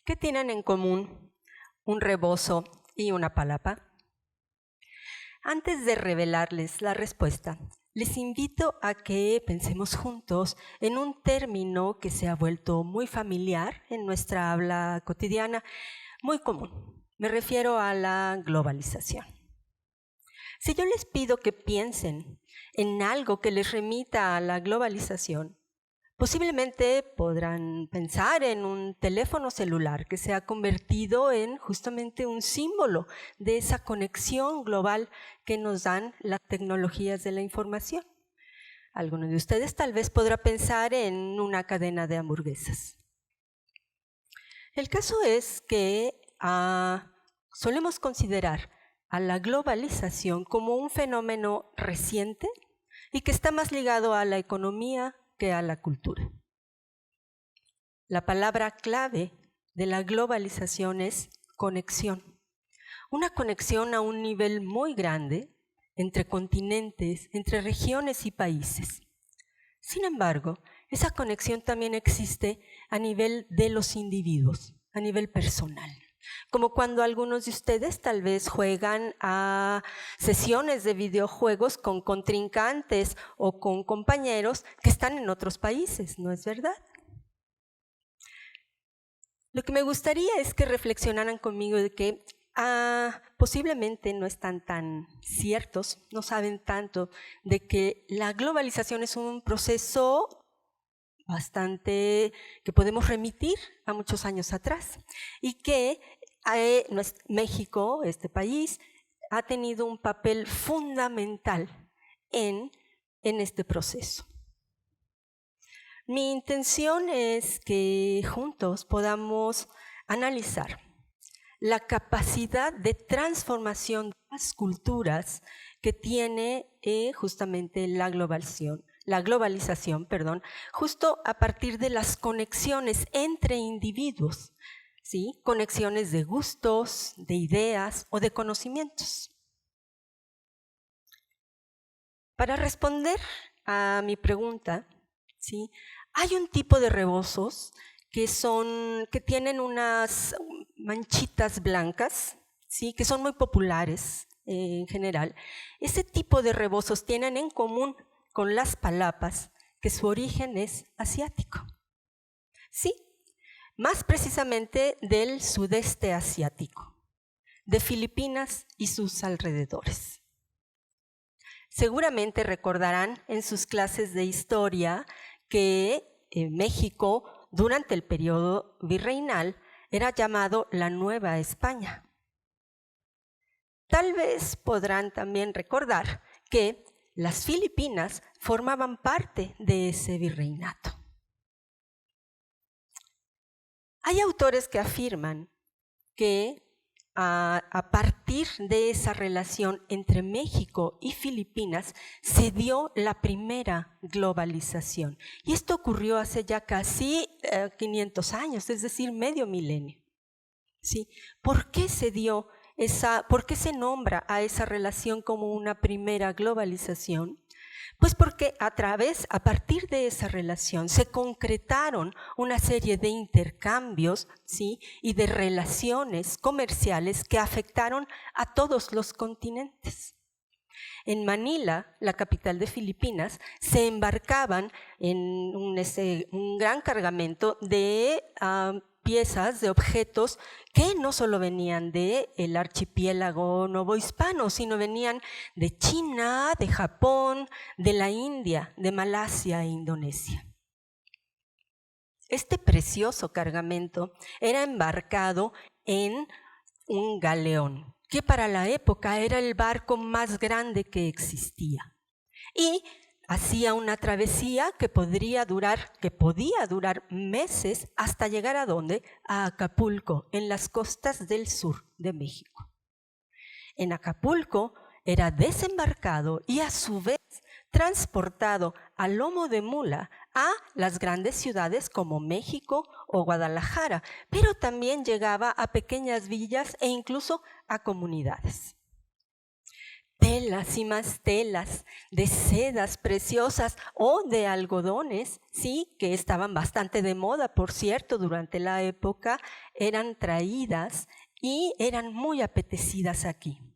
¿Qué tienen en común un rebozo y una palapa? Antes de revelarles la respuesta, les invito a que pensemos juntos en un término que se ha vuelto muy familiar en nuestra habla cotidiana, muy común. Me refiero a la globalización. Si yo les pido que piensen en algo que les remita a la globalización, posiblemente podrán pensar en un teléfono celular que se ha convertido en justamente un símbolo de esa conexión global que nos dan las tecnologías de la información. Alguno de ustedes tal vez podrá pensar en una cadena de hamburguesas. El caso es que solemos considerar a la globalización como un fenómeno reciente y que está más ligado a la economía que a la cultura. La palabra clave de la globalización es conexión. Una conexión a un nivel muy grande entre continentes, entre regiones y países. Sin embargo, esa conexión también existe a nivel de los individuos, a nivel personal. Como cuando algunos de ustedes tal vez juegan a sesiones de videojuegos con contrincantes o con compañeros que están en otros países, ¿no es verdad? Lo que me gustaría es que reflexionaran conmigo de que posiblemente no están tan ciertos, no saben tanto de que la globalización es un proceso bastante que podemos remitir a muchos años atrás y que México, este país, ha tenido un papel fundamental en este proceso. Mi intención es que juntos podamos analizar la capacidad de transformación de las culturas que tiene justamente la globalización, justo a partir de las conexiones entre individuos, ¿sí? Conexiones de gustos, de ideas o de conocimientos. Para responder a mi pregunta, ¿sí? Hay un tipo de rebozos que tienen unas manchitas blancas, ¿sí? Que son muy populares en general. Ese tipo de rebozos tienen en común con las palapas que su origen es asiático. Sí, más precisamente del sudeste asiático, de Filipinas y sus alrededores. Seguramente recordarán en sus clases de historia que México, durante el periodo virreinal, era llamado la Nueva España. Tal vez podrán también recordar que las Filipinas formaban parte de ese virreinato. Hay autores que afirman que a partir de esa relación entre México y Filipinas se dio la primera globalización. Y esto ocurrió hace ya casi 500 años, es decir, medio milenio. ¿Sí? ¿Por qué se dio por qué se nombra a esa relación como una primera globalización? Pues porque a partir de esa relación se concretaron una serie de intercambios, ¿sí? Y de relaciones comerciales que afectaron a todos los continentes. En Manila, la capital de Filipinas, se embarcaban en un gran cargamento de piezas, de objetos que no solo venían del archipiélago novohispano, sino venían de China, de Japón, de la India, de Malasia e Indonesia. Este precioso cargamento era embarcado en un galeón, que para la época era el barco más grande que existía. Y hacía una travesía que podía durar meses hasta llegar ¿a dónde? A Acapulco, en las costas del sur de México. En Acapulco era desembarcado y a su vez transportado a lomo de mula a las grandes ciudades como México o Guadalajara, pero también llegaba a pequeñas villas e incluso a comunidades. telas y más telas, de sedas preciosas o de algodones, sí, que estaban bastante de moda, por cierto, durante la época, eran traídas y eran muy apetecidas aquí.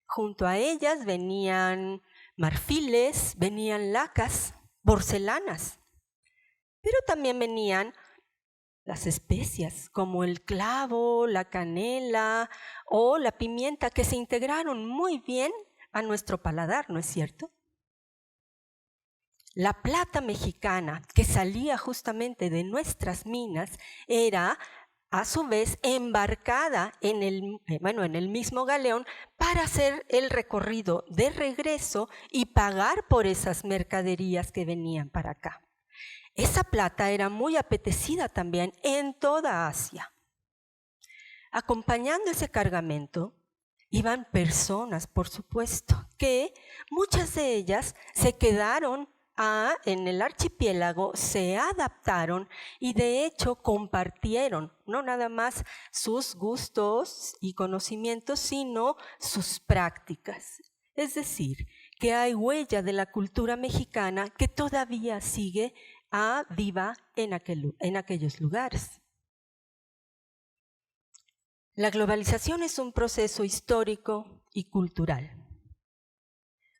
Junto a ellas venían marfiles, venían lacas, porcelanas, pero también venían las especias como el clavo, la canela o la pimienta, que se integraron muy bien a nuestro paladar, ¿no es cierto? La plata mexicana que salía justamente de nuestras minas era a su vez embarcada en el mismo galeón para hacer el recorrido de regreso y pagar por esas mercaderías que venían para acá. Esa plata era muy apetecida también en toda Asia. Acompañando ese cargamento iban personas, por supuesto, que muchas de ellas se quedaron en el archipiélago, se adaptaron y de hecho compartieron no nada más sus gustos y conocimientos, sino sus prácticas. Es decir, que hay huella de la cultura mexicana que todavía sigue viva en aquellos lugares. La globalización es un proceso histórico y cultural.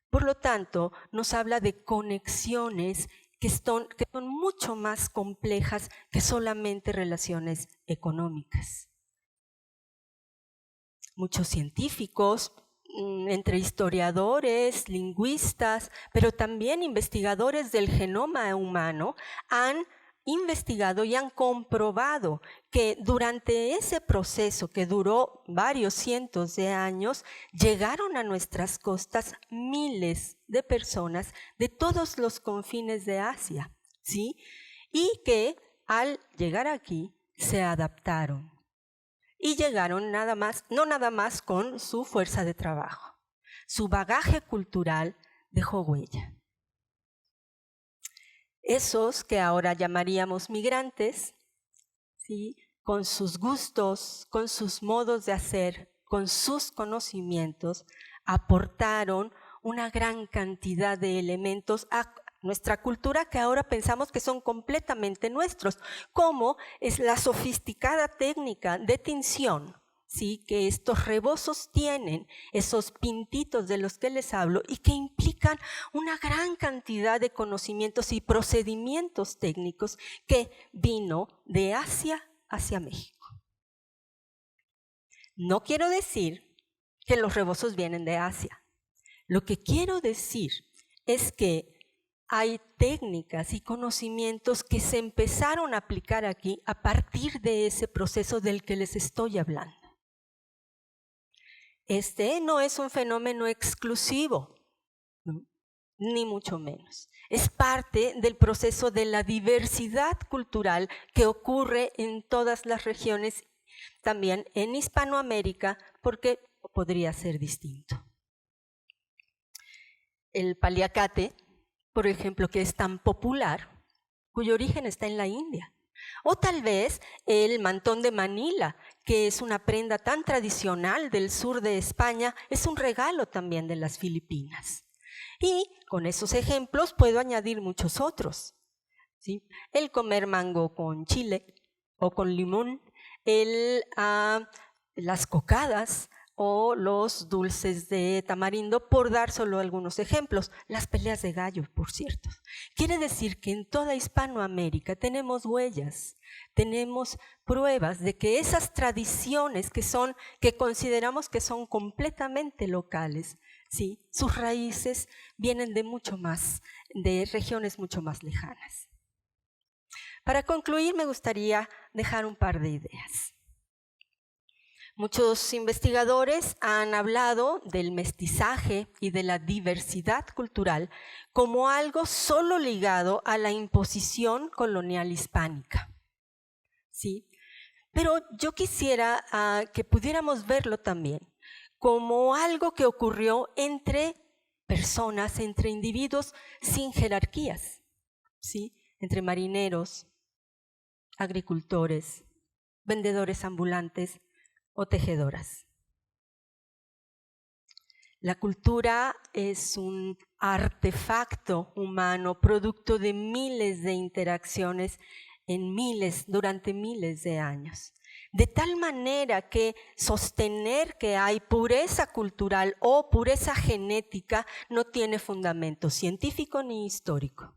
Por lo tanto, nos habla de conexiones que son mucho más complejas que solamente relaciones económicas. Muchos científicos, entre historiadores, lingüistas, pero también investigadores del genoma humano, han investigado y han comprobado que durante ese proceso que duró varios cientos de años, llegaron a nuestras costas miles de personas de todos los confines de Asia, ¿sí? Y que al llegar aquí se adaptaron y llegaron no nada más con su fuerza de trabajo. Su bagaje cultural dejó huella. Esos que ahora llamaríamos migrantes, ¿sí?, con sus gustos, con sus modos de hacer, con sus conocimientos, aportaron una gran cantidad de elementos a nuestra cultura que ahora pensamos que son completamente nuestros, como es la sofisticada técnica de tinción, ¿sí?, que estos rebozos tienen, esos pintitos de los que les hablo y que implican una gran cantidad de conocimientos y procedimientos técnicos que vino de Asia hacia México. No quiero decir que los rebozos vienen de Asia. Lo que quiero decir es que hay técnicas y conocimientos que se empezaron a aplicar aquí a partir de ese proceso del que les estoy hablando. Este no es un fenómeno exclusivo, ¿no?, ni mucho menos. Es parte del proceso de la diversidad cultural que ocurre en todas las regiones, también en Hispanoamérica, porque podría ser distinto. El paliacate, por ejemplo, que es tan popular, cuyo origen está en la India. O tal vez el mantón de Manila, que es una prenda tan tradicional del sur de España, es un regalo también de las Filipinas. Y con esos ejemplos puedo añadir muchos otros, ¿sí? El comer mango con chile o con limón, las cocadas o los dulces de tamarindo, por dar solo algunos ejemplos. Las peleas de gallo, por cierto. Quiere decir que en toda Hispanoamérica tenemos huellas, tenemos pruebas de que esas tradiciones que consideramos que son completamente locales, ¿sí?, sus raíces vienen de regiones mucho más lejanas. Para concluir, me gustaría dejar un par de ideas. Muchos investigadores han hablado del mestizaje y de la diversidad cultural como algo solo ligado a la imposición colonial hispánica, ¿sí? Pero yo quisiera que pudiéramos verlo también como algo que ocurrió entre personas, entre individuos sin jerarquías, ¿sí?, entre marineros, agricultores, vendedores ambulantes o tejedoras. La cultura es un artefacto humano, producto de miles de interacciones durante miles de años. De tal manera que sostener que hay pureza cultural o pureza genética no tiene fundamento científico ni histórico.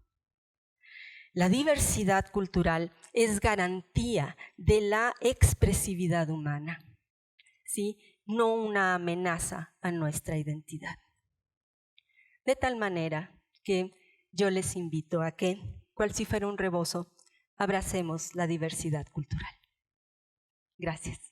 La diversidad cultural es garantía de la expresividad humana, ¿sí? No una amenaza a nuestra identidad. De tal manera que yo les invito a que, cual si fuera un rebozo, abracemos la diversidad cultural. Gracias.